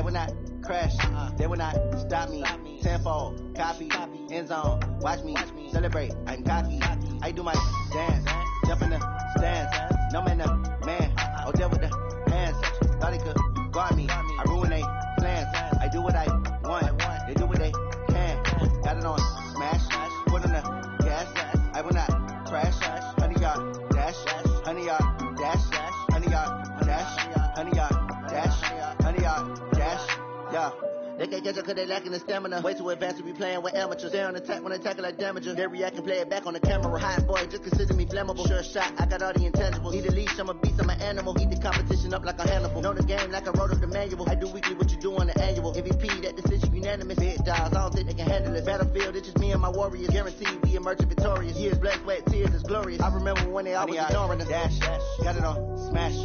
will not crash. They will not stop me. Tenfold, copy, end zone. Watch me celebrate. I'm cocky. I do my dance. Jump in the stands. No man, the man. Oh, there with the hands. Thought he could guard me. I ruin they plans. I do what I want. They do what they can. Got it on smash. Put on the gas. I will not crash. 100 yard dash. 100 yard dash. 100 yard dash. 100 yard dash. 100 yard dash. Yeah. They can't catch up cause they lacking the stamina. Way too advanced to be playing with amateurs. They on attack when they tackle like damages. They react and play it back on the camera. Hot boy, just consider me flammable. Sure shot, I got all the intangibles. Need a leash, I'm a beast, I'm an animal. Heat the competition up like a Hannibal. Know the game like I wrote up the manual. I do weekly what you do on the annual. MVP, that decision unanimous. Big dogs, I don't think they can handle it. Battlefield, it's just me and my warriors. Guaranteed we emerge victorious. Years, blood, sweat, tears, is glorious. I remember when they always ignoring us. Dash, got it on smash.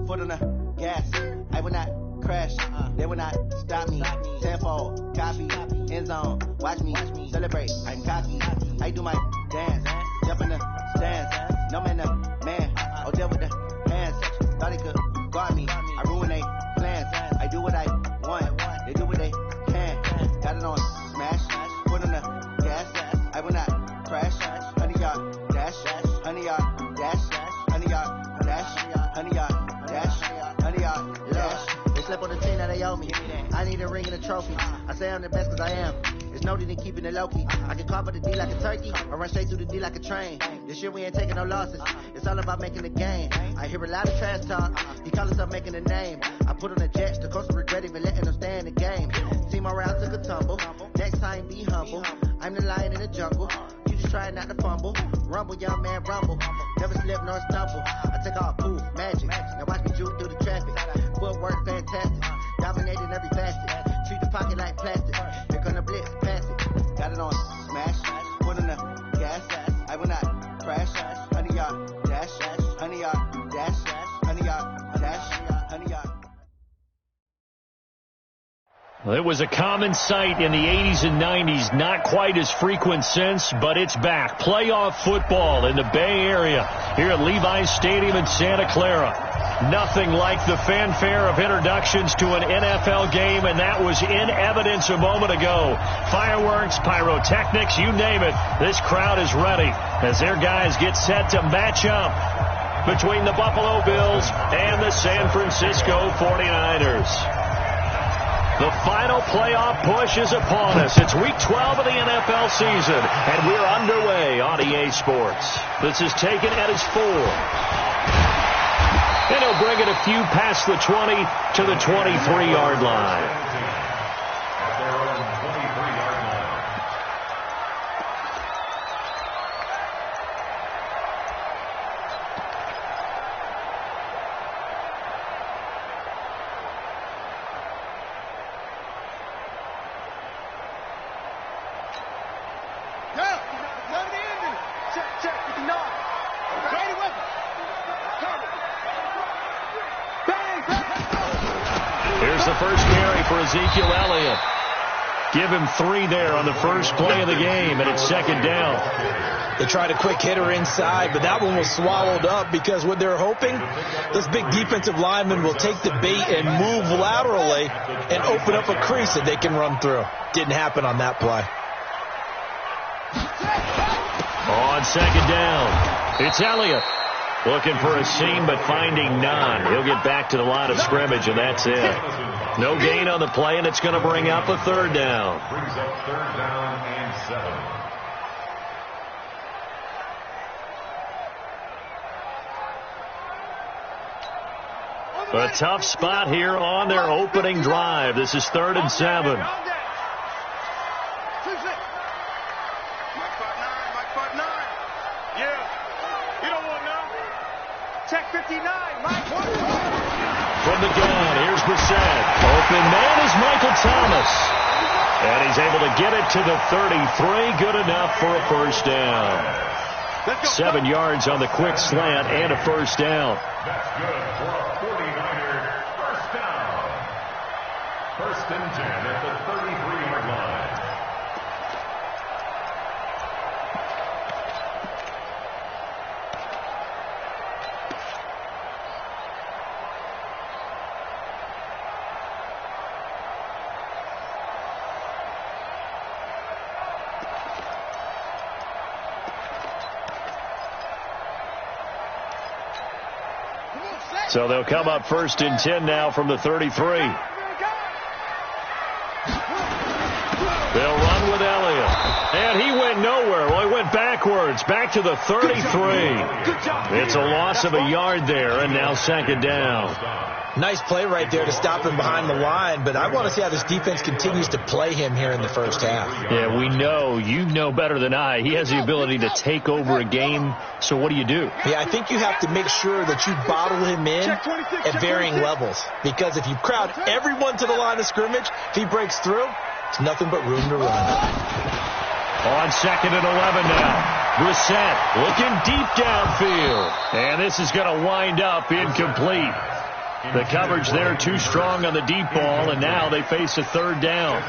Foot on the gas. I will not crash. They will not stop me. Tenfold, copy, end zone. Watch me celebrate. I'm cocky. I do my dance. Jump in the stands. No man, the man. Oh, there with the hands. Thought he could guard me. I ruin they plans. I do what I want. They do what they can. Got it on smash. Put on the gas. I will not crash. 100 yard dash. 100 yard dash. 100 yard dash. 100 yard dash. 100 yard dash. They slept on the team that they owe me. I need a ring and a trophy. I say I'm the best cause I am. There's no need in keeping it low-key. I can carve up the D like a turkey or run straight through the D like a train. This year we ain't taking no losses. It's all about making the game. I hear a lot of trash talk. He call himself making a name. I put on the jets. The coach will regret even letting them stay in the game. Team around took a tumble. Next time be humble. I'm the lion in the jungle. You just try not to fumble. Rumble, young man, rumble. Never slip nor stumble. I take all poof, magic. Now watch me juke through the traffic. Footwork fantastic. Dominating every facet. Treat the pocket like plastic. Here gonna blitz, pass it. Got it on smash. Put on the gas. I will not crash. 100 yard dash. 100 yard dash. 100 yard dash. 100 yard. Well, it was a common sight in the 80s and 90s. Not quite as frequent since, but it's back. Playoff football in the Bay Area here at Levi's Stadium in Santa Clara. Nothing like the fanfare of introductions to an NFL game, and that was in evidence a moment ago. Fireworks, pyrotechnics, you name it. This crowd is ready as their guys get set to match up between the Buffalo Bills and the San Francisco 49ers. The final playoff push is upon us. It's week 12 of the NFL season, and we're underway on EA Sports. This is taken at his 4. And he'll bring it a few past the 20 to the 23-yard line. Ezekiel Elliott. Give him 3 there on the first play of the game, and it's second down. They tried a quick hitter inside, but that one was swallowed up because what they're hoping, this big defensive lineman will take the bait and move laterally and open up a crease that they can run through. Didn't happen on that play. On second down, it's Elliott. Looking for a seam, but finding none. He'll get back to the line of scrimmage, and that's it. No gain on the play, and it's going to bring up a third down. Brings up third down and 7. A tough spot here on their opening drive. This is 3rd and 7. From the gun, here's Brissett. Open man is Michael Thomas. And he's able to get it to the 33. Good enough for a first down. 7 yards on the quick slant and a first down. That's good for a 49er first down. 1st and 10 at the 33-yard line. So they'll come up 1st and 10 now from the 33. They'll run with Elliott. And he went nowhere. Well, he went backwards, back to the 33. It's a loss of a yard there, and now 2nd down. Nice play right there to stop him behind the line, but I want to see how this defense continues to play him here in the first half. Yeah, we know. You know better than I. He has the ability to take over a game, so what do you do? Yeah, I think you have to make sure that you bottle him in at varying levels, because if you crowd everyone to the line of scrimmage, if he breaks through, it's nothing but room to run. On 2nd and 11 now. Brissett looking deep downfield. And this is going to wind up incomplete. The coverage there too strong on the deep ball, and now they face a 3rd down.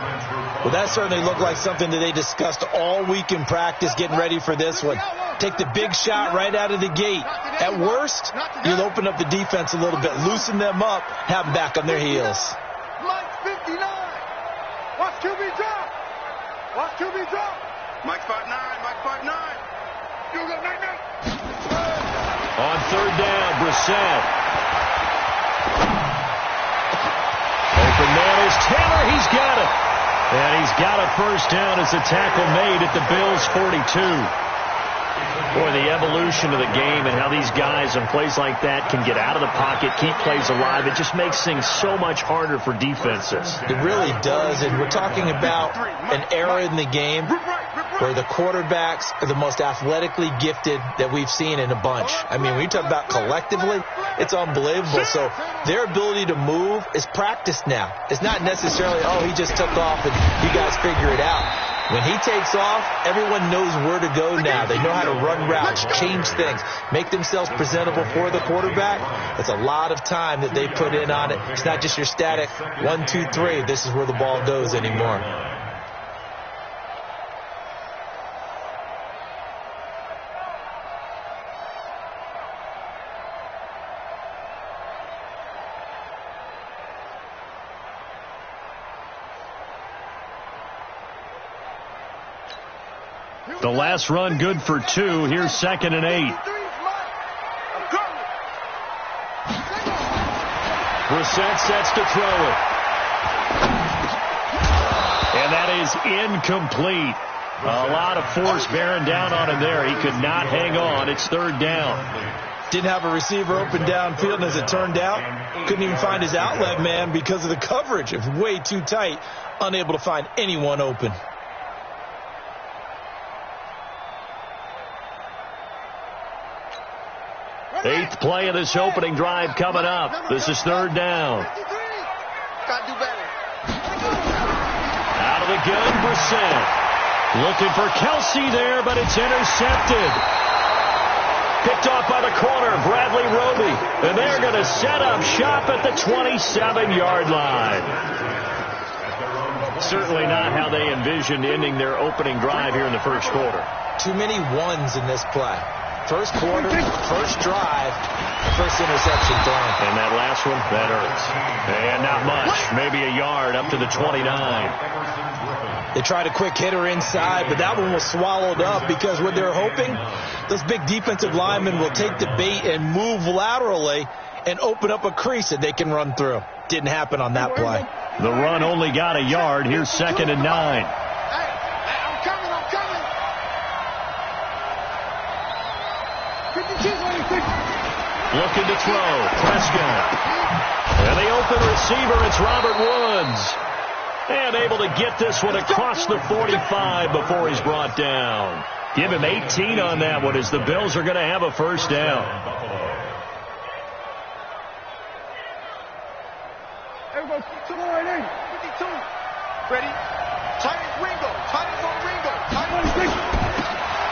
Well, that certainly looked like something that they discussed all week in practice, getting ready for this one. Take the big shot right out of the gate. At worst, you'll open up the defense a little bit, loosen them up, have them back on their heels. Mike 59. Watch QB drop. Watch QB drop. Mike 59. Mike 59. You go 99. On 3rd down, Brissett. Open man is Taylor. He's got it. And he's got a 1st down as a tackle made at the Bills' 42. Boy, the evolution of the game and how these guys in plays like that can get out of the pocket, keep plays alive, it just makes things so much harder for defenses. It really does, and we're talking about an era in the game where the quarterbacks are the most athletically gifted that we've seen in a bunch. I mean, when you talk about collectively, it's unbelievable. So their ability to move is practiced now. It's not necessarily, oh, he just took off and you guys figure it out. When he takes off, everyone knows where to go now. They know how to run routes, change things, make themselves presentable for the quarterback. That's a lot of time that they put in on it. It's not just your static 1, 2, 3. This is where the ball goes anymore. The last run good for 2. Here's 2nd and 8. Brissett sets to throw it. And that is incomplete. A lot of force bearing down on him there. He could not hang on. It's 3rd down. Didn't have a receiver open downfield, and as it turned out, couldn't even find his outlet man because of the coverage. It was way too tight, unable to find anyone open. Eighth play of this opening drive coming up. This is 3rd down. Gotta do better. Out of the gun, Brissett. Looking for Kelsey there, but it's intercepted. Picked off by the corner, Bradley Roby. And they're going to set up shop at the 27-yard line. Certainly not how they envisioned ending their opening drive here in the first quarter. Too many ones in this play. First quarter, first drive, first interception thrown. And that last one, that hurts. And not much, maybe a yard up to the 29. They tried a quick hitter inside, but that one was swallowed up because what they're hoping, those big defensive linemen will take the bait and move laterally and open up a crease that they can run through. Didn't happen on that play. The run only got a yard. Here's 2nd and 9. Looking to throw. Prescott. And the open receiver, it's Robert Woods. And able to get this one across the 45 before he's brought down. Give him 18 on that one as the Bills are going to have a 1st down. Everybody, 52. Ready? Tight end Ringo. Tight end on Ringo. Tight end Ringo.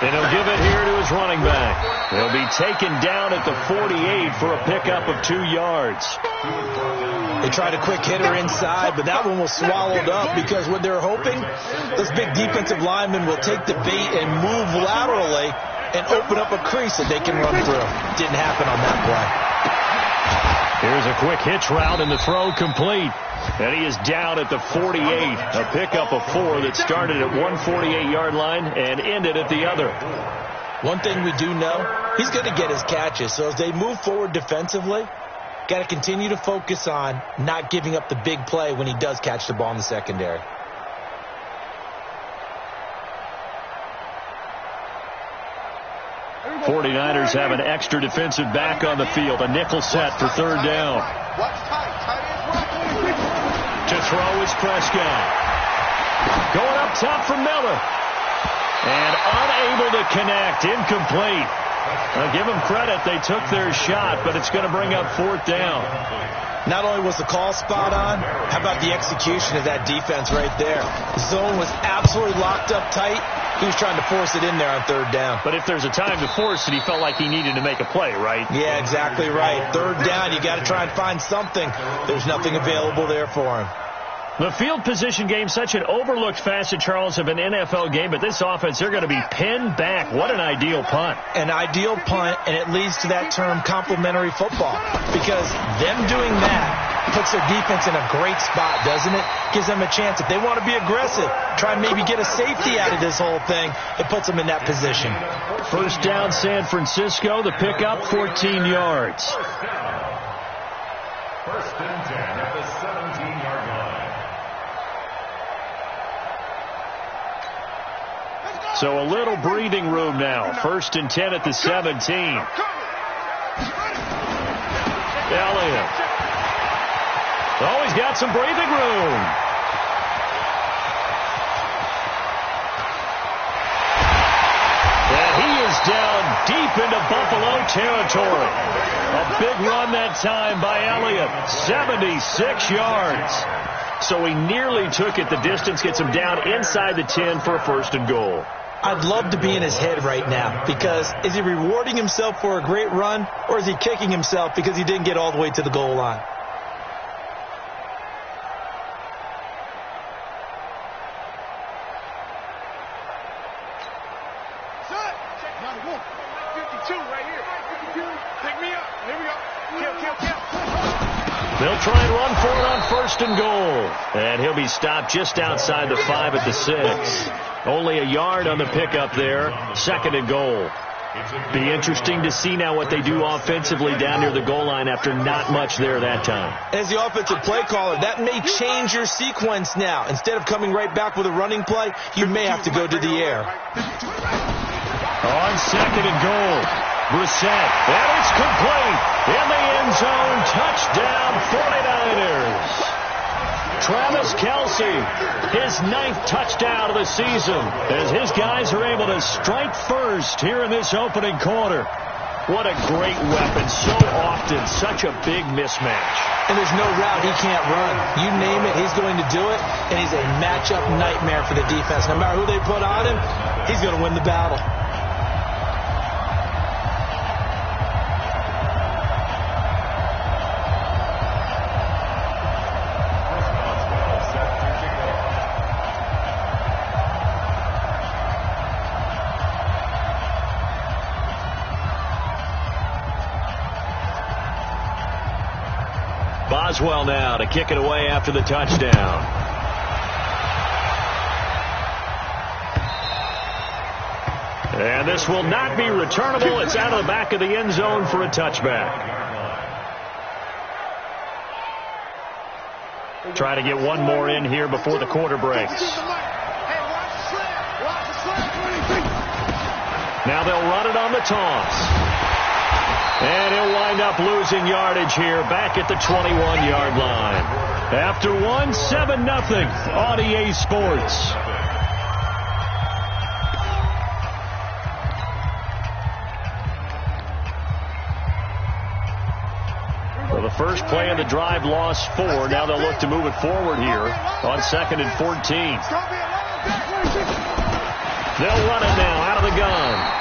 And he'll give it here to his running back. He'll be taken down at the 48 for a pickup of 2 yards. They tried a quick hitter inside, but that one was swallowed up because what they're hoping, those big defensive linemen will take the bait and move laterally and open up a crease that they can run through. Didn't happen on that play. Here's a quick hitch route and the throw complete. And he is down at the 48. A pickup of 4 that started at 148-yard line and ended at the other. One thing we do know, he's going to get his catches. So as they move forward defensively, Got to continue to focus on not giving up the big play when he does catch the ball in the secondary. '49ers have an extra defensive back on the field. A nickel set for third down. To throw is Prescott. Going up top for Miller. And unable to connect. Incomplete. I'll give them credit. They took their shot, but it's going to bring up fourth down. Not only was the call spot on, how about the execution of that defense right there? The zone was absolutely locked up tight. He was trying to force it in there on third down. But if there's a time to force it, he felt like he needed to make a play, right? Yeah, exactly right. Third down, you got to try and find something. There's nothing available there for him. The field position game, such an overlooked facet, Charles, of an NFL game, but this offense, they're going to be pinned back. What an ideal punt. An ideal punt, and it leads to that term complementary football, because them doing that puts their defense in a great spot, doesn't it? Gives them a chance. If they want to be aggressive, try and maybe get a safety out of this whole thing, it puts them in that position. First down, San Francisco. The pickup, 14 yards. First and 10 at the 17-yard line. So a little breathing room now. First and 10 at the 17. Elliott. Oh, he's got some breathing room. And he is down deep into Buffalo territory. A big run that time by Elliott. 76 yards. So he nearly took it the distance, gets him down inside the 10 for a first and goal. I'd love to be in his head right now, because is he rewarding himself for a great run, or is he kicking himself because he didn't get all the way to the goal line? They'll try and run for it on first and goal. And he'll be stopped just outside the 5 at the 6. Only a yard on the pickup there. Second and goal. Be interesting to see now what they do offensively down near the goal line after not much there that time. As the offensive play caller, that may change your sequence now. Instead of coming right back with a running play, you may have to go to the air. On second and goal, Brissett. And it's complete. In the end zone, touchdown 49ers. Travis Kelce, his 9th touchdown of the season, as his guys are able to strike first here in this opening quarter. What a great weapon. So often, such a big mismatch. And there's no route he can't run. You name it, he's going to do it, and he's a matchup nightmare for the defense. No matter who they put on him, he's going to win the battle. Boswell now to kick it away after the touchdown. And this will not be returnable. It's out of the back of the end zone for a touchback. Try to get one more in here before the quarter breaks. Now they'll run it on the toss. And he'll wind up losing yardage here back at the 21-yard line. After one, 7-0 on EA Sports. So the first play of the drive lost 4. Now they'll look to move it forward here on 2nd and 14. They'll run it now out of the gun.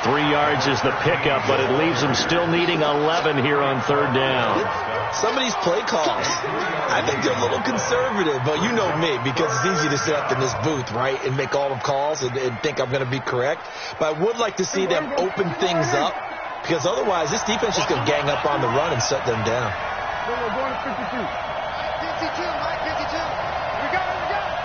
3 yards is the pickup, but it leaves them still needing 11 here on third down. Some of these play calls, I think they're a little conservative, but you know me, because it's easy to sit up in this booth, right, and make all the calls and think I'm going to be correct. But I would like to see them open things up, because otherwise this defense is going to gang up on the run and shut them down. Going to 52. 52, Mike, 52. We got it, we got it.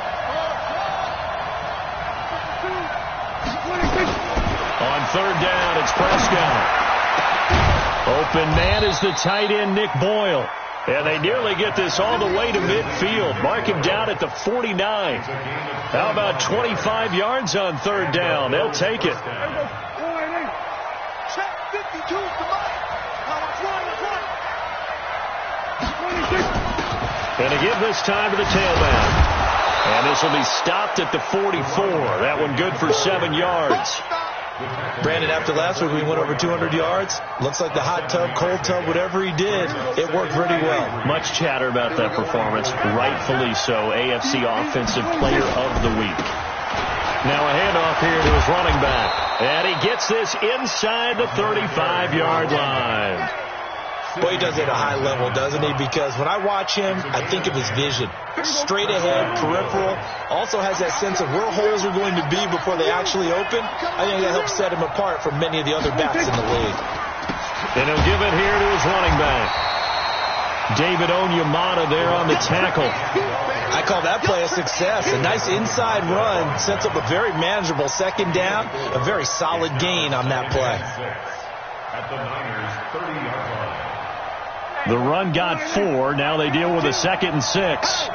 52. 26. On third down, it's Prescott. Open man is the tight end, Nick Boyle. And they nearly get this all the way to midfield. Mark him down at the 49. How about 25 yards on third down? They'll take it. And to give this time to the tailback. And this will be stopped at the 44. That one good for 7 yards. Brandon, after last week, we went over 200 yards. Looks like the hot tub, cold tub, whatever he did, it worked pretty well. Much chatter about that performance. Rightfully so. AFC Offensive Player of the Week. Now a handoff here to his running back. And he gets this inside the 35-yard line. Boy, he does it at a high level, doesn't he? Because when I watch him, I think of his vision. Straight ahead, peripheral. Also has that sense of where holes are going to be before they actually open. I think that helps set him apart from many of the other backs in the league. And he'll give it here to his running back. David Onyemata there on the tackle. I call that play a success. A nice inside run sets up a very manageable second down. A very solid gain on that play. At the Niners' 30-yard line. The run got 4. Now they deal with a 2nd and 6.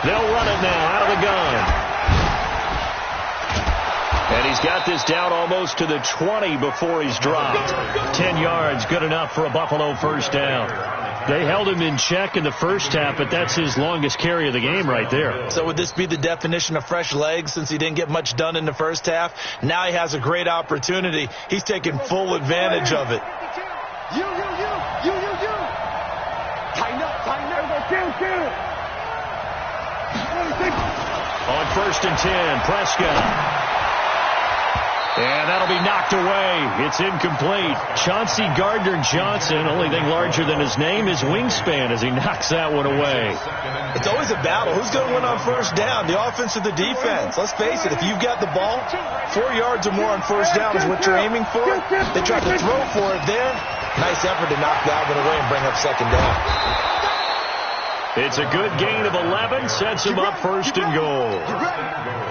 They'll run it now out of the gun. And he's got this down almost to the 20 before he's dropped. 10 yards, good enough for a Buffalo first down. They held him in check in the first half, but that's his longest carry of the game right there. So would this be the definition of fresh legs since he didn't get much done in the first half? Now he has a great opportunity. He's taking full advantage of it. You. Tighten up. Kill. On 1st and 10, Prescott. And that'll be knocked away. It's incomplete. Chauncey Gardner-Johnson, only thing larger than his name is wingspan as he knocks that one away. It's always a battle. Who's going to win on first down, the offense or the defense? Let's face it, if you've got the ball, 4 yards or more on first down is what you're aiming for. They tried to throw for it there. Nice effort to knock that one away and bring up second down. It's a good gain of 11, sets him up 1st and goal.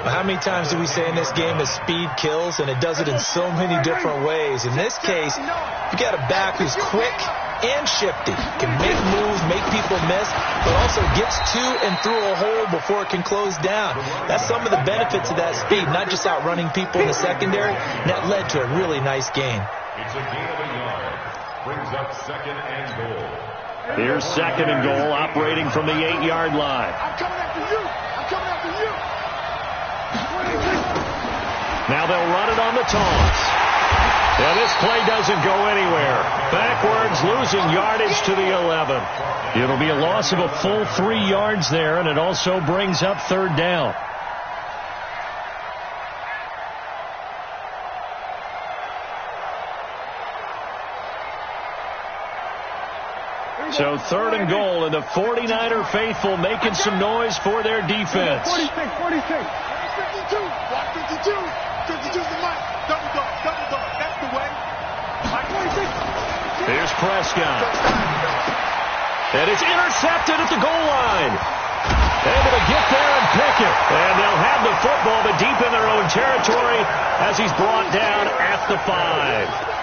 How many times do we say in this game that speed kills, and it does it in so many different ways? In this case, you got a back who's quick and shifty, can make moves, make people miss, but also gets to and through a hole before it can close down. That's some of the benefits of that speed, not just outrunning people in the secondary. And that led to a really nice gain. It's a gain of a yard. Brings up 2nd and goal. Here's 2nd and goal, operating from the 8-yard line. I'm coming after you. Now they'll run it on the toss. And this play doesn't go anywhere. Backwards, losing yardage to the 11. It'll be a loss of a full 3 yards there, and it also brings up 3rd down. So 3rd and goal, and the 49er faithful making some noise for their defense. 46. 52. Block 52. 52's the mic. Double dog. That's the way. Mike 46. Here's Prescott. And it's intercepted at the goal line. Able to get there and pick it. And they'll have the football, but deep in their own territory as he's brought down at the 5.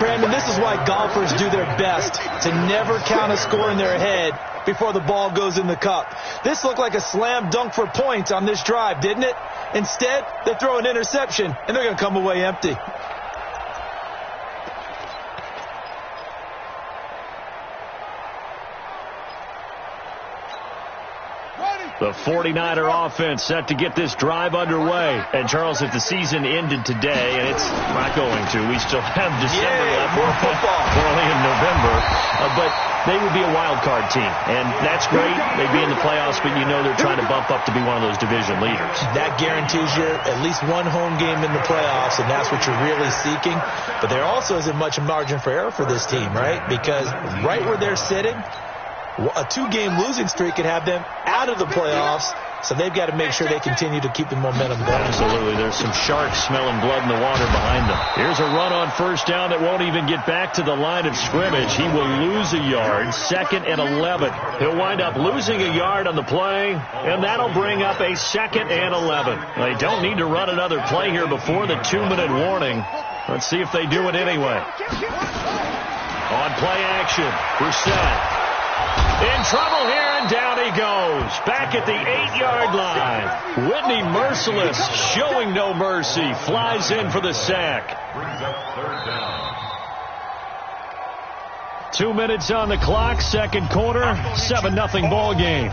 Brandon, this is why golfers do their best to never count a score in their head before the ball goes in the cup. This looked like a slam dunk for points on this drive, didn't it? Instead, they throw an interception, and they're going to come away empty. The 49er offense set to get this drive underway. And, Charles, if the season ended today, and it's not going to, we still have December left. More football. We're only in November. But they would be a wild card team. And that's great. They'd be in the playoffs, but you know they're trying to bump up to be one of those division leaders. That guarantees you at least one home game in the playoffs, and that's what you're really seeking. But there also isn't much margin for error for this team, right? Because right where they're sitting, a 2-game losing streak could have them out of the playoffs So they've got to make sure they continue to keep the momentum going. Absolutely. There's some sharks smelling blood in the water behind them. Here's a run on first down that won't even get back to the line of scrimmage. He will lose a yard, 2nd and 11. He'll wind up losing a yard on the play, and that'll bring up a 2nd and 11. They don't need to run another play here before the 2-minute warning. Let's see if they do it anyway. On play action, Brissett. In trouble here, and down he goes. Back at the 8-yard line. Whitney Merciless, showing no mercy, flies in for the sack. Brings up 3rd down. 2 minutes on the clock, 2nd quarter, 7-0 ball game.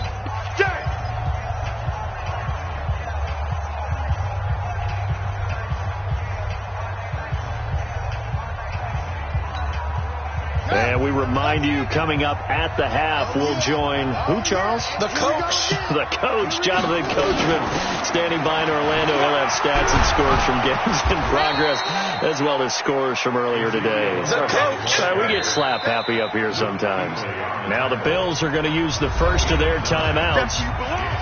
And we remind you, coming up at the half, we'll join who, Charles? The coach. The coach, Jonathan Coachman, standing by in Orlando. He'll have stats and scores from games in progress, as well as scores from earlier today. The coach. We get slap happy up here sometimes. Now the Bills are going to use the first of their timeouts.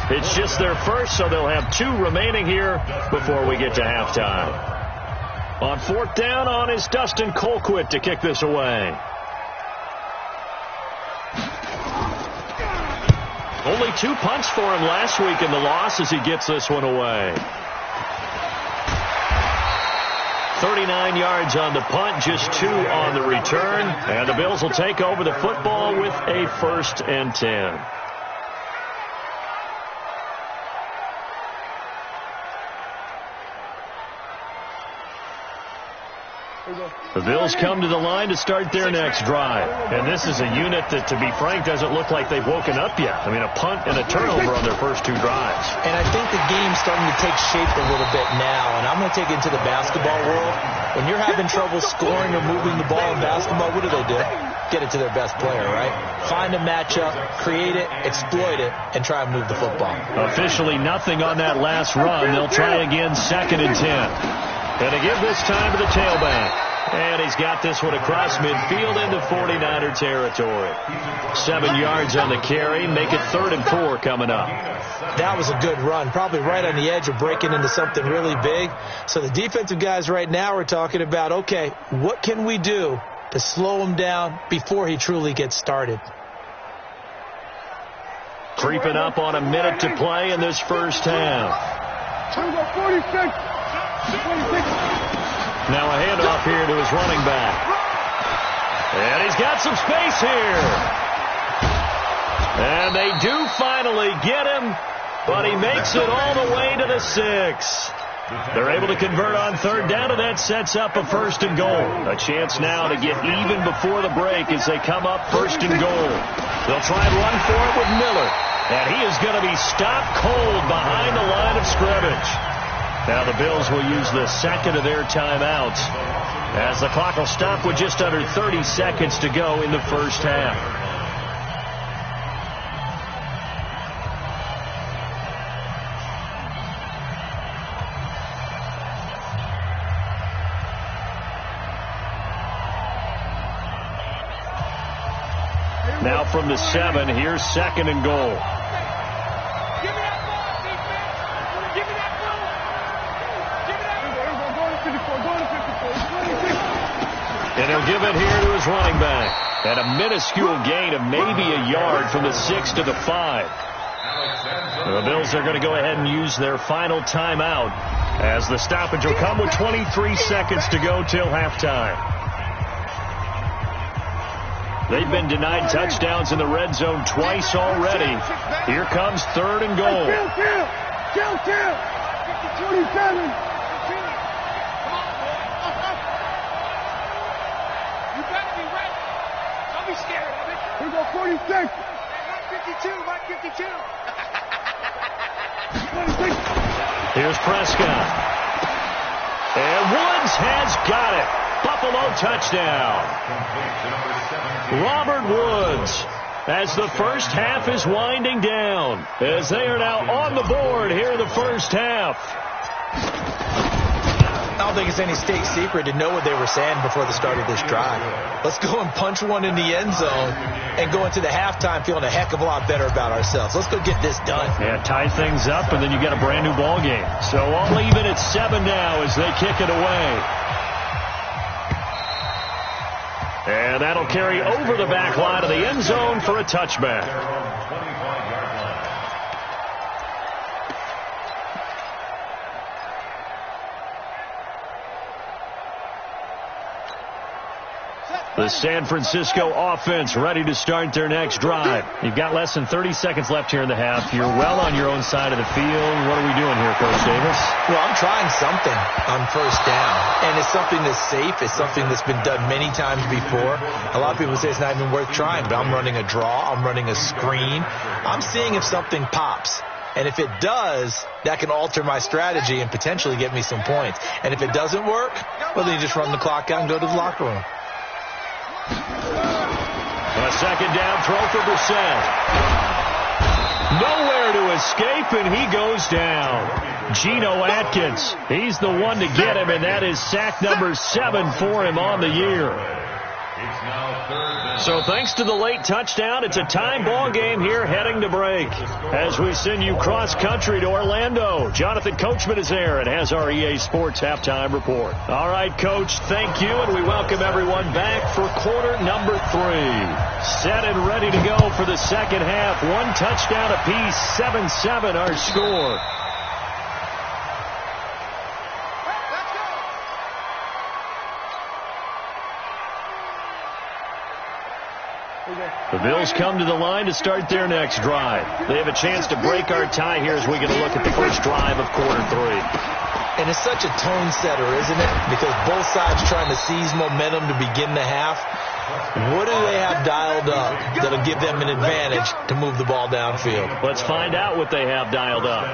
It's just their first, so they'll have 2 remaining here before we get to halftime. On 4th down, on is Dustin Colquitt to kick this away. Only 2 punts for him last week in the loss as he gets this one away. 39 yards on the punt, just 2 on the return. And the Bills will take over the football with a 1st and 10. The Bills come to the line to start their next drive. And this is a unit that, to be frank, doesn't look like they've woken up yet. I mean, a punt and a turnover on their first 2 drives. And I think the game's starting to take shape a little bit now. And I'm going to take it into the basketball world. When you're having trouble scoring or moving the ball in basketball, what do? Get it to their best player, right? Find a matchup, create it, exploit it, and try and move the football. Officially nothing on that last run. They'll try again, 2nd and 10. And to give this time to the tailback. And he's got this one across midfield into 49er territory. 7 yards on the carry. Make it 3rd and 4 coming up. That was a good run. Probably right on the edge of breaking into something really big. So the defensive guys right now are talking about, okay, what can we do to slow him down before he truly gets started? Creeping up on a minute to play in this first half. 46. Now a handoff here to his running back. And he's got some space here. And they do finally get him, but he makes it all the way to the 6. They're able to convert on 3rd down, and that sets up a 1st and goal. A chance now to get even before the break as they come up 1st and goal. They'll try and run for it with Miller. And he is going to be stopped cold behind the line of scrimmage. Now the Bills will use the 2nd of their timeouts as the clock will stop with just under 30 seconds to go in the first half. Now from the 7, here's 2nd and goal. And he'll give it here to his running back. And a minuscule gain of maybe a yard from the 6 to the 5. The Bills are going to go ahead and use their final timeout as the stoppage will come with 23 seconds to go till halftime. They've been denied touchdowns in the red zone twice already. Here comes 3rd and goal. Kill. 27. We go 46. 152. Here's Prescott. And Woods has got it. Buffalo touchdown. Robert Woods, as the first half is winding down, as they are now on the board here in the first half. I don't think it's any state secret to know what they were saying before the start of this drive. Let's go and punch one in the end zone and go into the halftime feeling a heck of a lot better about ourselves. Let's go get this done. Yeah, tie things up, and then you get a brand new ball game. So I'll leave it at 7 now as they kick it away. And that'll carry over the back line of the end zone for a touchback. The San Francisco offense ready to start their next drive. You've got less than 30 seconds left here in the half. You're well on your own side of the field. What are we doing here, Coach Davis? Well, I'm trying something on first down, and it's something that's safe. It's something that's been done many times before. A lot of people say it's not even worth trying, but I'm running a draw. I'm running a screen. I'm seeing if something pops. And if it does, that can alter my strategy and potentially get me some points. And if it doesn't work, well, then you just run the clock out and go to the locker room. A second down throw for Brissett. Nowhere to escape, and he goes down. Geno Atkins, he's the one to get him, and that is sack number 7 for him on the year. So thanks to the late touchdown, it's a time ball game here heading to break. As we send you cross-country to Orlando, Jonathan Coachman is there and has our EA Sports halftime report. All right, Coach, thank you, and we welcome everyone back for quarter number 3. Set and ready to go for the second half. 1 touchdown apiece, 7-7 our score. The Bills come to the line to start their next drive. They have a chance to break our tie here as we get a look at the first drive of quarter 3. And it's such a tone setter, isn't it? Because both sides trying to seize momentum to begin the half. What do they have dialed up that'll give them an advantage to move the ball downfield? Let's find out what they have dialed up.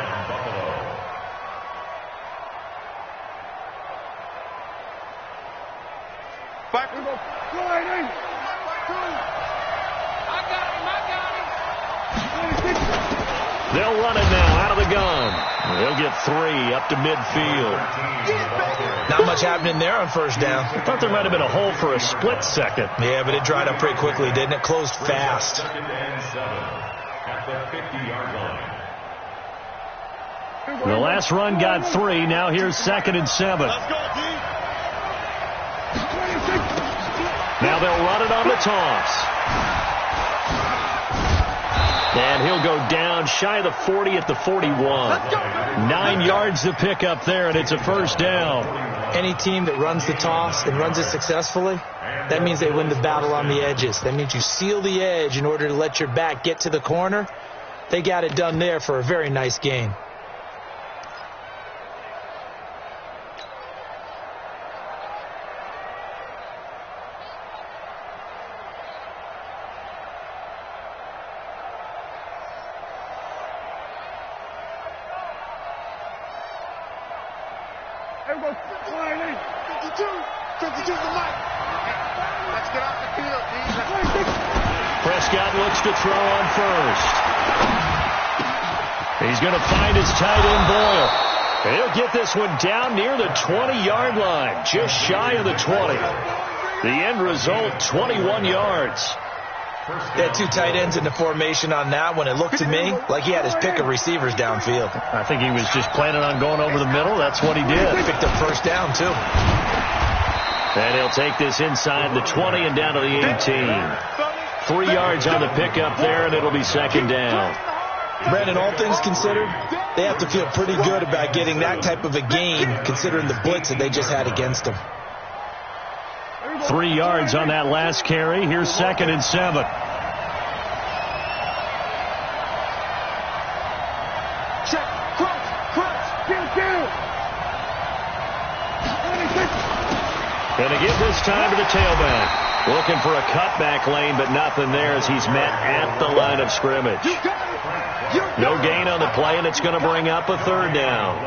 They'll run it now out of the gun. They'll get 3 up to midfield. Not much happening there on first down. I thought there might have been a hole for a split second. Yeah, but it dried up pretty quickly, didn't it? Closed fast. The last run got 3. Now here's 2nd and 7. Now they'll run it on the toss. And he'll go down shy of the 40 at the 41. 9 yards to pick up there, and it's a first down. Any team that runs the toss and runs it successfully, that means they win the battle on the edges. That means you seal the edge in order to let your back get to the corner. They got it done there for a very nice gain. Prescott looks to throw on first. He's going to find his tight end Boyle. He'll get this one down near the 20-yard line, just shy of the 20. The end result, 21 yards. They had 2 tight ends in the formation on that one. It looked to me like he had his pick of receivers downfield. I think he was just planning on going over the middle. That's what he did. He picked up first down, too. And he'll take this inside the 20 and down to the 18. 3 yards on the pickup there, and it'll be 2nd down. Brandon, all things considered, they have to feel pretty good about getting that type of a gain, considering the blitz that they just had against them. 3 yards on that last carry. Here's 2nd and 7. Check, cross, field. Gonna give this time to the tailback. Looking for a cutback lane, but nothing there as he's met at the line of scrimmage. No gain on the play, and it's going to bring up a 3rd down.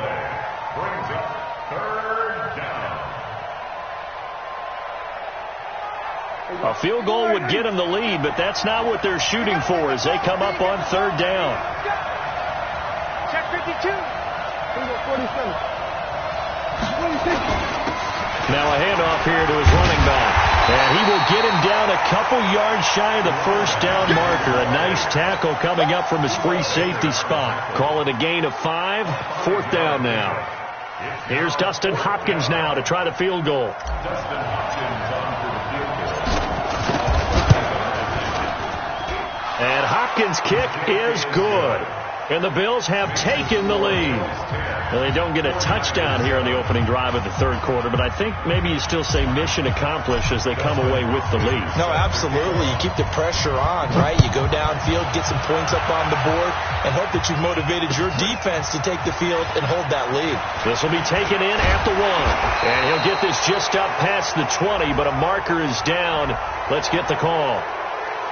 A field goal would get them the lead, but that's not what they're shooting for as they come up on 3rd down. Check 52. 47. 26. Now a handoff here to his running back. And he will get him down a couple yards shy of the first down marker. A nice tackle coming up from his free safety spot. Call it a gain of 5. 4th down now. Here's Dustin Hopkins now to try the field goal. And Hopkins' kick is good. And the Bills have taken the lead. Well, they don't get a touchdown here on the opening drive of the 3rd quarter, but I think maybe you still say mission accomplished as they come away with the lead. No, absolutely. You keep the pressure on, right? You go downfield, get some points up on the board, and hope that you've motivated your defense to take the field and hold that lead. This will be taken in at the 1. And he'll get this just up past the 20, but a marker is down. Let's get the call.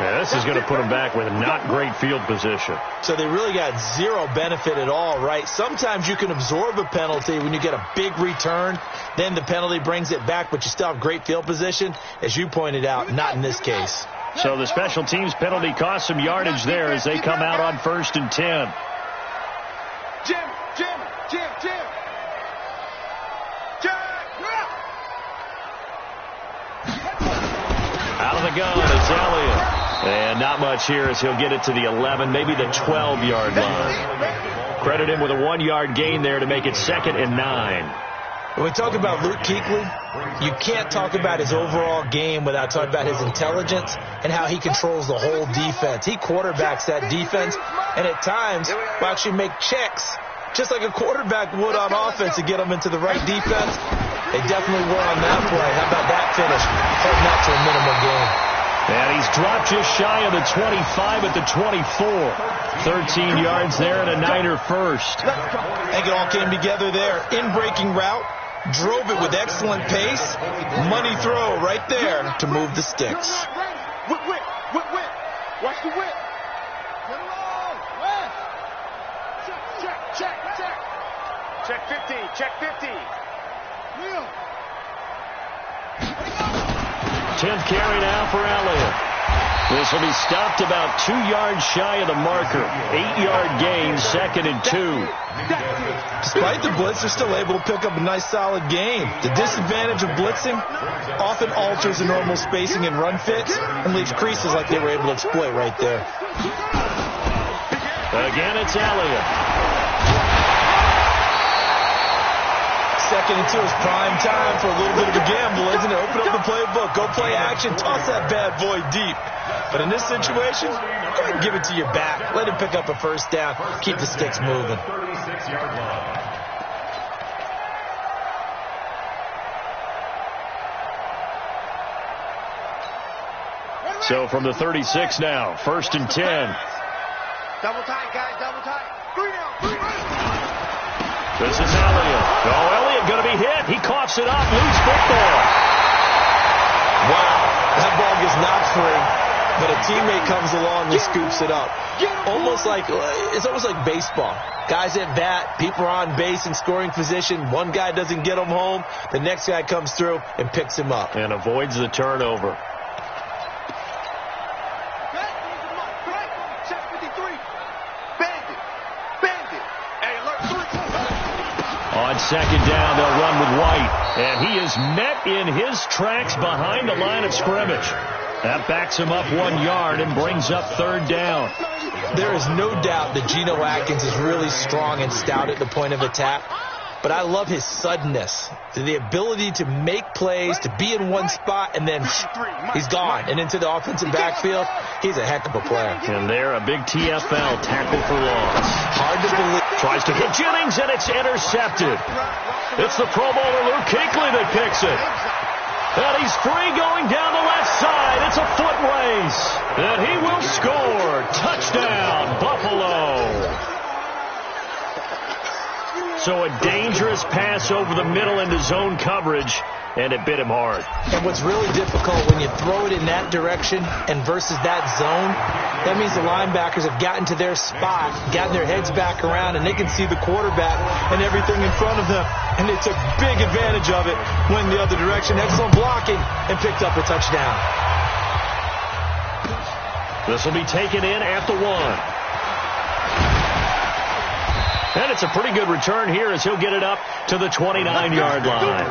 Yeah, this is going to put them back with not great field position. So they really got zero benefit at all, right? Sometimes you can absorb a penalty when you get a big return. Then the penalty brings it back, but you still have great field position. As you pointed out, not in this case. So the special teams penalty cost some yardage there as they come out on 1st and 10. Jim. Out of the gun, it's Elliott. And not much here as he'll get it to the 11, maybe the 12-yard line. Credit him with a 1-yard gain there to make it 2nd and 9. When we talk about Luke Kuechly, you can't talk about his overall game without talking about his intelligence and how he controls the whole defense. He quarterbacks that defense, and at times will actually make checks, just like a quarterback would on offense to get them into the right defense. They definitely were on that play. How about that finish? Holding that to a minimal gain. And he's dropped just shy of the 25 at the 24. 13 yards there and a Niner first. I think it all came together there. In-breaking route. Drove it with excellent pace. Money throw right there to move the sticks. Whip. Watch the whip. Get along. Check. Check 50. Neil. 10th carry now for Elliott. This will be stopped about 2 yards shy of the marker. 8-yard gain, 2nd and 2. Despite the blitz, they're still able to pick up a nice solid gain. The disadvantage of blitzing often alters the normal spacing and run fits and leaves creases like they were able to exploit right there. Again, it's Elliott. 2nd and 2 is prime time for a little bit of a gamble, isn't it? Open up the playbook, go play action, toss that bad boy deep. But in this situation, go ahead and give it to your back. Let him pick up a 1st down. Keep the sticks moving. So from the 36 now, 1st and 10. Double tight, guys, double tight. 3 down. This is Elliott. Oh, Elliott going to be hit. He coughs it up. Loose football. Wow. That ball gets knocked free, but a teammate comes along and scoops it up. It's almost like baseball. Guys at bat, people are on base in scoring position. One guy doesn't get him home. The next guy comes through and picks him up. And avoids the turnover. On 2nd down, they'll run with White. And he is met in his tracks behind the line of scrimmage. That backs him up 1 yard and brings up 3rd down. There is no doubt that Geno Atkins is really strong and stout at the point of attack. But I love his suddenness, the ability to make plays, to be in one spot, and then he's gone. And into the offensive backfield, he's a heck of a player. And there, a big TFL tackle for loss. Hard to believe. Tries to hit Jennings, and it's intercepted. It's the Pro Bowler Luke Kuechly that picks it. And he's free going down the left side. It's a foot race. And he will score. Touchdown, Buffalo. So a dangerous pass over the middle into zone coverage, and it bit him hard. And what's really difficult when you throw it in that direction and versus that zone, that means the linebackers have gotten to their spot, gotten their heads back around, and they can see the quarterback and everything in front of them. And they took big advantage of it, went the other direction, excellent blocking, and picked up a touchdown. This will be taken in at the 1. And it's a pretty good return here as he'll get it up to the 29-yard line.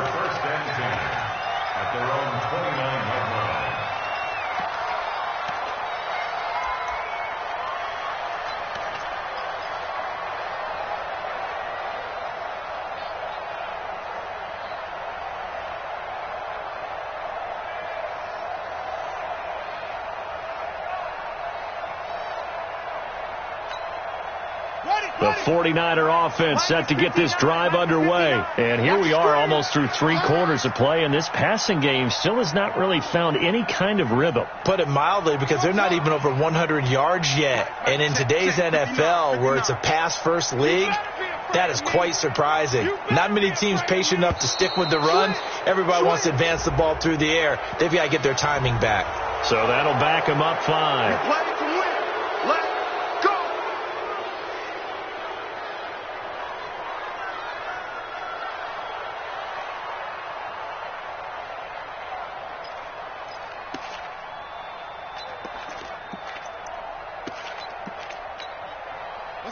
The 49er offense set to get this drive underway. And here we are almost through 3 quarters of play, and this passing game still has not really found any kind of rhythm. Put it mildly, because they're not even over 100 yards yet. And in today's NFL, where it's a pass-first league, that is quite surprising. Not many teams patient enough to stick with the run. Everybody wants to advance the ball through the air. They've got to get their timing back. So that'll back them up 5.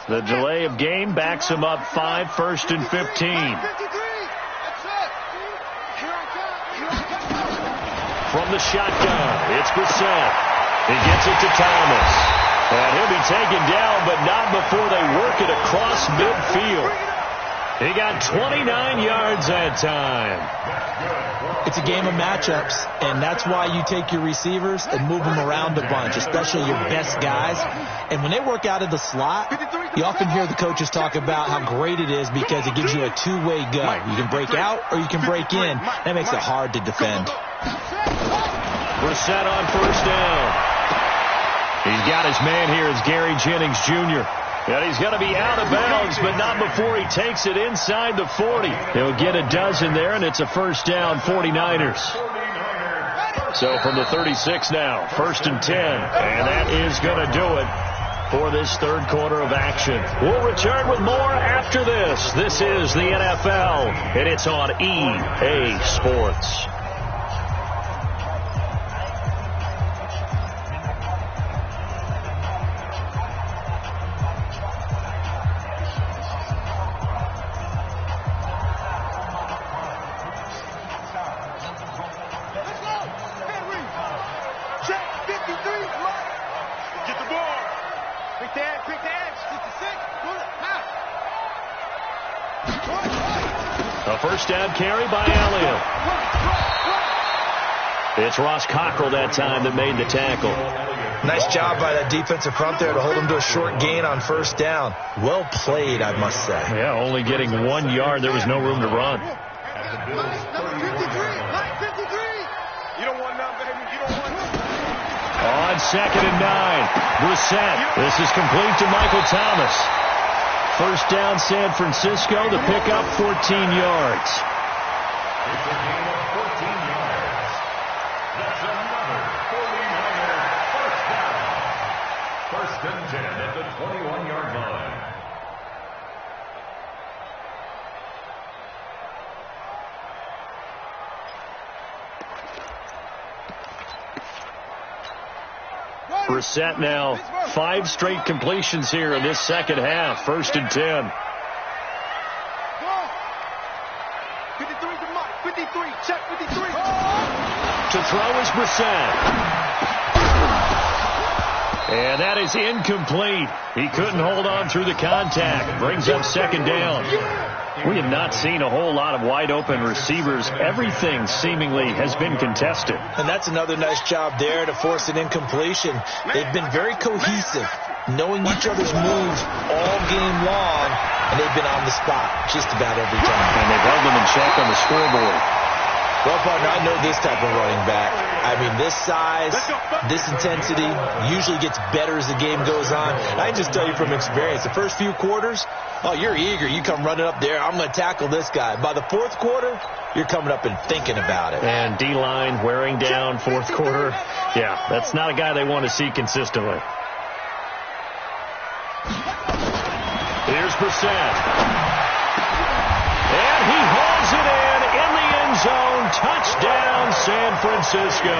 The delay of game backs him up 5, 1st and 15. From the shotgun, it's Brissett. He gets it to Thomas. And he'll be taken down, but not before they work it across midfield. He got 29 yards that time. It's a game of matchups, and that's why you take your receivers and move them around a bunch, especially your best guys. And when they work out of the slot, you often hear the coaches talk about how great it is because it gives you a two-way go. You can break out or you can break in. That makes it hard to defend. Brissett on 1st down. He's got his man here as Gary Jennings Jr. And he's going to be out of bounds, but not before he takes it inside the 40. He'll get a dozen there, and it's a 1st down, 49ers. So from the 36 now, 1st and 10. And that is going to do it for this 3rd quarter of action. We'll return with more after this. This is the NFL, and it's on EA Sports. A 1st down carry by Elliott. It's Ross Cockrell that time that made the tackle. Nice job by that defensive front there to hold him to a short gain on 1st down. Well played, I must say. Yeah, only getting 1 yard. There was no room to run. On 2nd and 9, Brissett. This is complete to Michael Thomas. 1st down, San Francisco. The pickup, 14 yards. It's a gain of 14 yards. That's another 49er 1st down. 1st and 10 at the 21-yard line. Brissett now 5 straight completions here in this 2nd half. 1st and 10. 53 to Mike. 53. Check 53. To throw is Brissett. And that is incomplete. He couldn't hold on through the contact. Brings up 2nd down. We have not seen a whole lot of wide-open receivers. Everything seemingly has been contested. And that's another nice job there to force an incompletion. They've been very cohesive, knowing each other's moves all game long, and they've been on the spot just about every time. And they've held them in check on the scoreboard. Well, partner, I know this type of running back. I mean, this size, this intensity usually gets better as the game goes on. And I can just tell you from experience, the first few quarters, oh, you're eager. You come running up there. I'm going to tackle this guy. By the 4th quarter, you're coming up and thinking about it. And D-line wearing down 4th quarter. Yeah, that's not a guy they want to see consistently. Here's Brissett. And he hauls it in the end zone. Touchdown, San Francisco.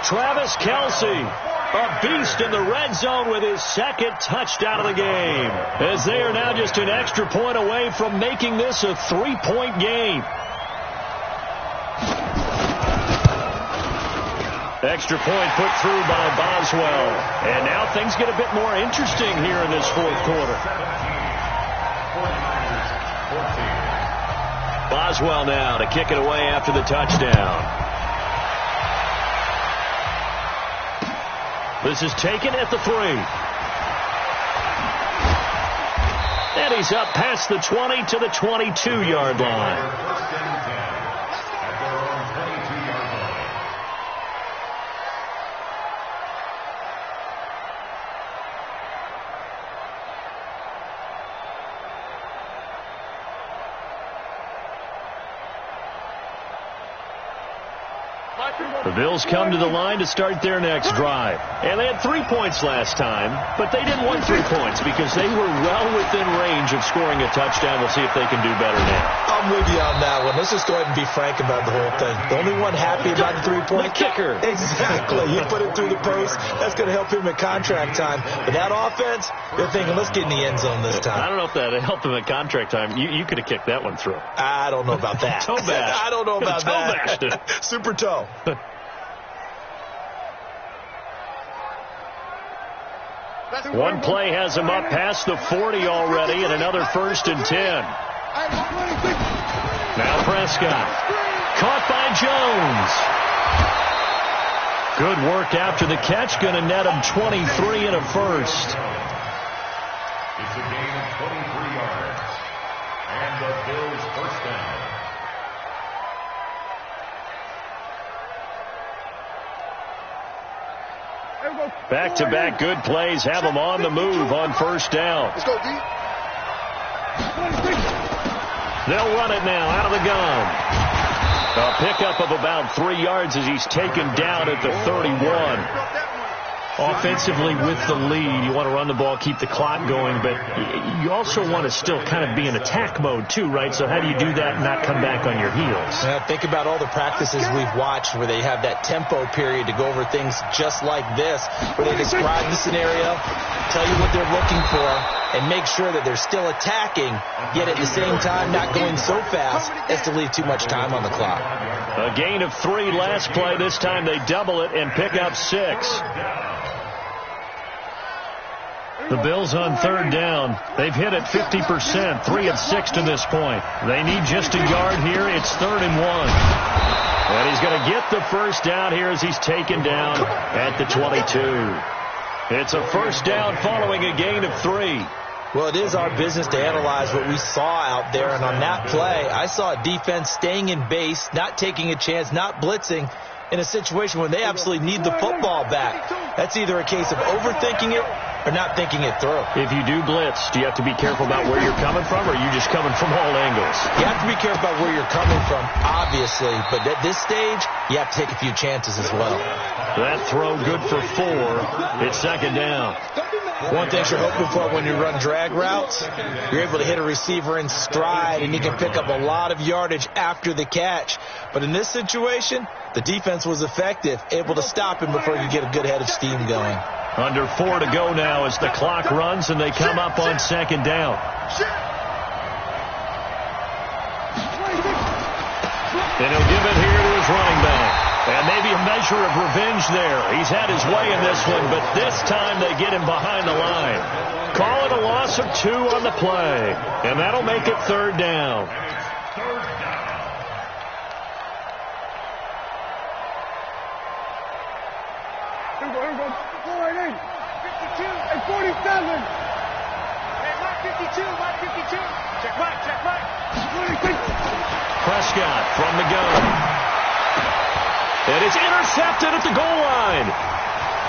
Travis Kelce, a beast in the red zone with his 2nd touchdown of the game, as they are now just an extra point away from making this a 3-point game. Extra point put through by Boswell. And now things get a bit more interesting here in this 4th quarter. Boswell now to kick it away after the touchdown. This is taken at the 3. And he's up past the 20 to the 22-yard line. The Bills come to the line to start their next drive. And they had 3 points last time, but they didn't want 3 points because they were well within range of scoring a touchdown. We'll see if they can do better now. I'm with you on that one. Let's just go ahead and be frank about the whole thing. The only one happy about the 3-point kicker. Exactly. You put it through the post. That's going to help him at contract time. But that offense, they're thinking, let's get in the end zone this time. I don't know if that helped him at contract time. You could have kicked that one through. I don't know about that. Toe bash. I don't know about toe that. Bashed it. Super toe. One play has him up past the 40 already, and another 1st and 10. Now Prescott. Caught by Jones. Good work after the catch. Going to net him 23 and a first. It's a gain of 23 yards. And the Bills first down. Back-to-back good plays have them on the move on first down. Let's go, D. They'll run it now out of the gun. A pickup of about 3 yards as he's taken down at the 31. Offensively with the lead, you want to run the ball, keep the clock going, but you also want to still kind of be in attack mode too, right? So how do you do that and not come back on your heels? Think about all the practices we've watched where they have that tempo period to go over things just like this, where they describe the scenario, tell you what they're looking for, and make sure that they're still attacking, yet at the same time not going so fast as to leave too much time on the clock. A gain of 3 last play. This time they double it and pick up 6. The Bills on third down. They've hit it 50%, 3 of 6 to this point. They need just a yard here. It's 3rd and 1. And he's going to get the first down here as he's taken down at the 22. It's a first down following a gain of 3. Well, it is our business to analyze what we saw out there. And on that play, I saw a defense staying in base, not taking a chance, not blitzing in a situation when they absolutely need the football back. That's either a case of overthinking it or not thinking it through. If you do blitz, do you have to be careful about where you're coming from, or are you just coming from all angles? You have to be careful about where you're coming from, obviously. But at this stage, you have to take a few chances as well. That throw good for 4. It's 2nd down. One thing you're hoping for when you run drag routes, you're able to hit a receiver in stride, and you can pick up a lot of yardage after the catch. But in this situation, the defense was effective, able to stop him before you get a good head of steam going. Under 4 to go now as the clock runs, and they come up on 2nd down. And he'll give it here to his running back. And maybe a measure of revenge there. He's had his way in this one, but this time they get him behind the line. Call it a loss of 2 on the play. And that'll make it 3rd down. Here we go. Go right in. 52 and 47. Hey, mark 52. Check back. 26. Prescott from the gun. And it's intercepted at the goal line.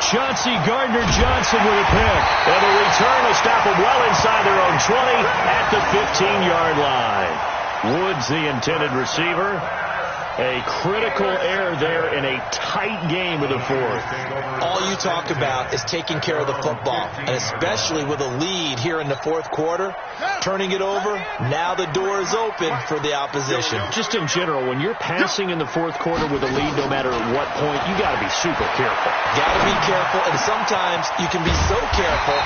Chauncey Gardner-Johnson with a pick. And the return will stop them well inside their own 20 at the 15-yard line. Woods, the intended receiver. A critical error there in a tight game with the 4th. All you talk about is taking care of the football, and especially with a lead here in the 4th quarter, turning it over, now the door is open for the opposition. Just in general, when you're passing in the 4th quarter with a lead, no matter at what point, you got to be super careful. Got to be careful, and sometimes you can be so careful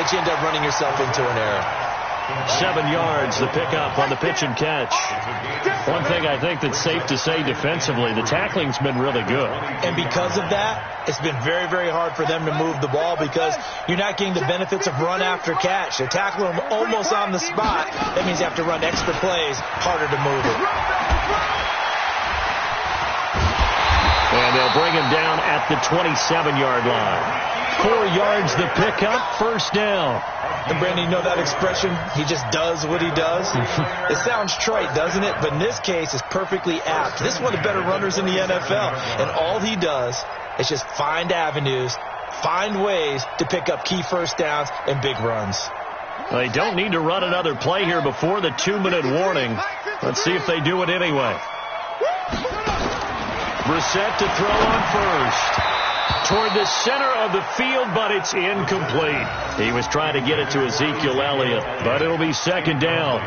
that you end up running yourself into an error. 7 yards, the pickup on the pitch and catch. One thing I think that's safe to say defensively, the tackling's been really good. And because of that, it's been very, very hard for them to move the ball because you're not getting the benefits of run after catch. They're tackling them almost on the spot. That means you have to run extra plays, harder to move it. And they'll bring him down at the 27-yard line. 4 yards the pickup, first down. And Brandon, you know that expression, he just does what he does? It sounds trite, doesn't it? But in this case, it's perfectly apt. This is one of the better runners in the NFL, and all he does is just find avenues, find ways to pick up key first downs and big runs. Well, they don't need to run another play here before the 2-minute warning. Let's see if they do it anyway. Brissett to throw on first. Toward the center of the field, but it's incomplete. He was trying to get it to Ezekiel Elliott, but it'll be second down.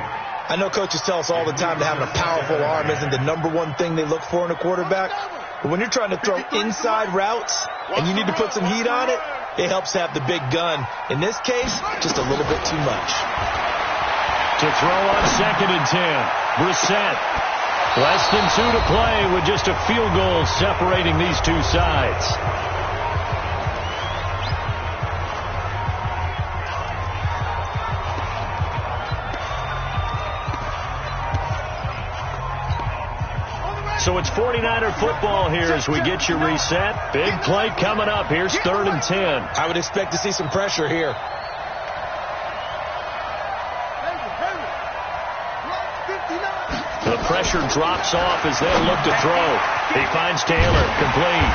I know coaches tell us all the time that having a powerful arm isn't the #1 thing they look for in a quarterback. But when you're trying to throw inside routes and you need to put some heat on it, it helps to have the big gun. In this case, just a little bit too much. To throw on 2nd and 10. Brissett. Less than 2 to play with just a field goal separating these two sides. So it's 49er football here as we get you reset. Big play coming up. Here's 3rd and 10. I would expect to see some pressure here. The pressure drops off as they look to throw. He finds Taylor, complete.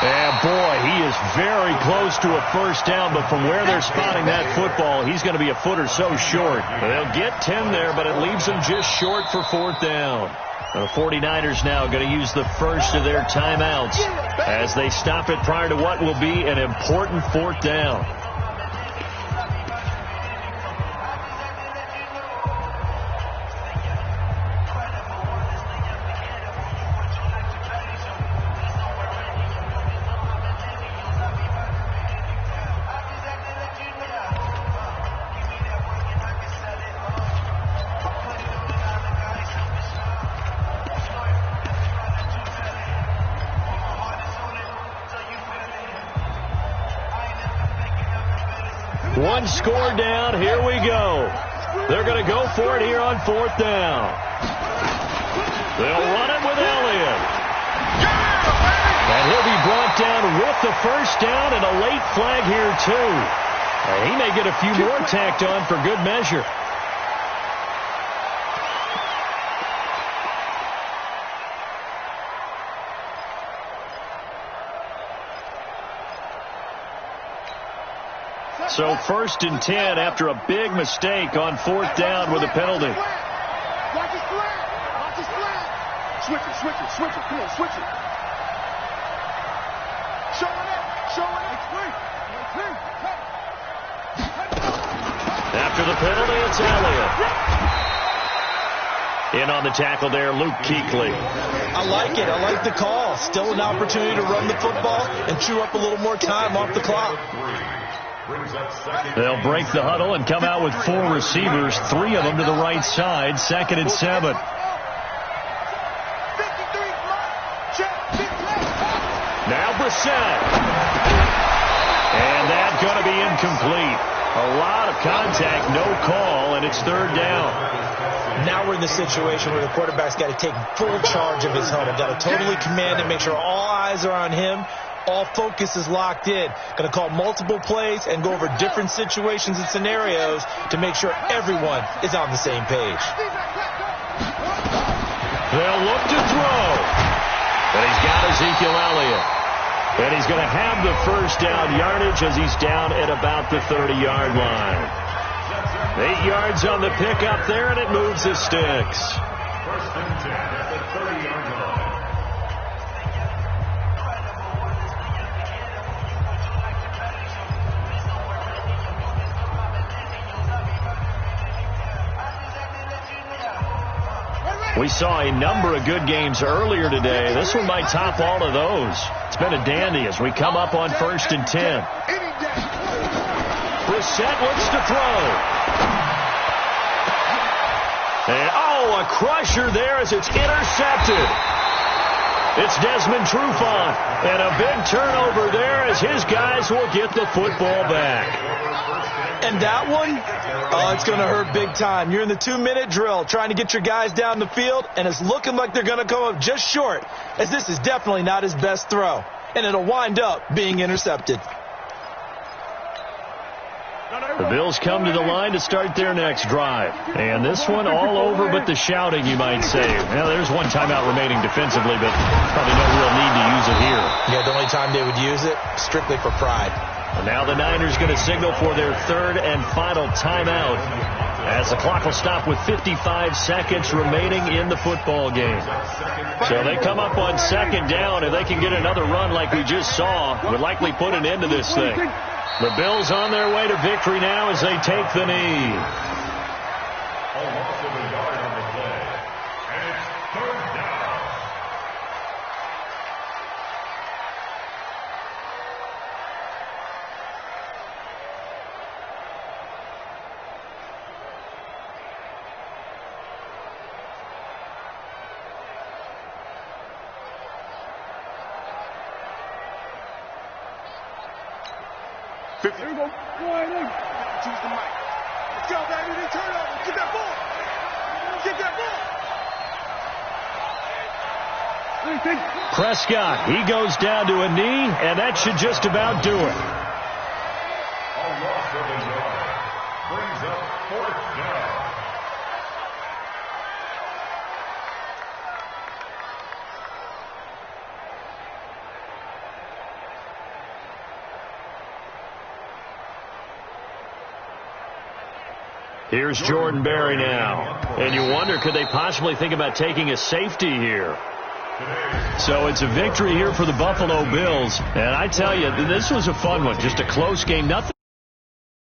And boy, he is very close to a first down, but from where they're spotting that football, he's going to be a foot or so short. They'll get 10 there, but it leaves them just short for 4th down. The 49ers now going to use the first of their timeouts as they stop it prior to what will be an important 4th down. One score down. Here we go. They're going to go for it here on 4th down. They'll run it with Elliott. And he'll be brought down with the first down and a late flag here, too. He may get a few more tacked on for good measure. So 1st and 10 after a big mistake on 4th down with a penalty. Watch his flat. Watch his flat. Switch it. Come on, switch it. Showing it. After the penalty, it's Elliott. In on the tackle there, Luke Kuechly. I like it. I like the call. Still an opportunity to run the football and chew up a little more time off the clock. They'll break the huddle and come out with 4 receivers, 3 of them to the right side. 2nd and 7. Now Brissett. And that's going to be incomplete. A lot of contact, no call, and it's 3rd down. Now we're in the situation where the quarterback's got to take full charge of his huddle. Got to totally command it, make sure all eyes are on him. All focus is locked in. Going to call multiple plays and go over different situations and scenarios to make sure everyone is on the same page. They'll look to throw. But he's got Ezekiel Elliott. And he's going to have the first down yardage as he's down at about the 30-yard line. 8 yards on the pickup there, and it moves the sticks. 1st and 10 at the 30-yard line. We saw a number of good games earlier today. This one might top all of those. It's been a dandy as we come up on 1st and 10. Brissett looks to throw. And, a crusher there as it's intercepted. It's Desmond Trufant. And a big turnover there as his guys will get the football back. And that one, it's going to hurt big time. You're in the 2-minute drill trying to get your guys down the field, and it's looking like they're going to come up just short, as this is definitely not his best throw. And it'll wind up being intercepted. The Bills come to the line to start their next drive. And this one all over but the shouting, you might say. Well, there's one timeout remaining defensively, but probably no real need to use it here. Yeah, the only time they would use it, strictly for pride. And now the Niners going to signal for their third and final timeout, as the clock will stop with 55 seconds remaining in the football game. So they come up on second down. If they can get another run like we just saw, would likely put an end to this thing. The Bills on their way to victory now as they take the knee. A loss of a yard on the play. And it's third down. Here we go. Go ahead in. Choose the mic. Let's go, baby. They turn over. Get that ball. Get that ball. Prescott, he goes down to a knee, and that should just about do it. A loss of a yard. Brings up fourth down. Here's Jordan Berry now. And you wonder, could they possibly think about taking a safety here? So it's a victory here for the Buffalo Bills. And I tell you, this was a fun one. Just a close game. Nothing.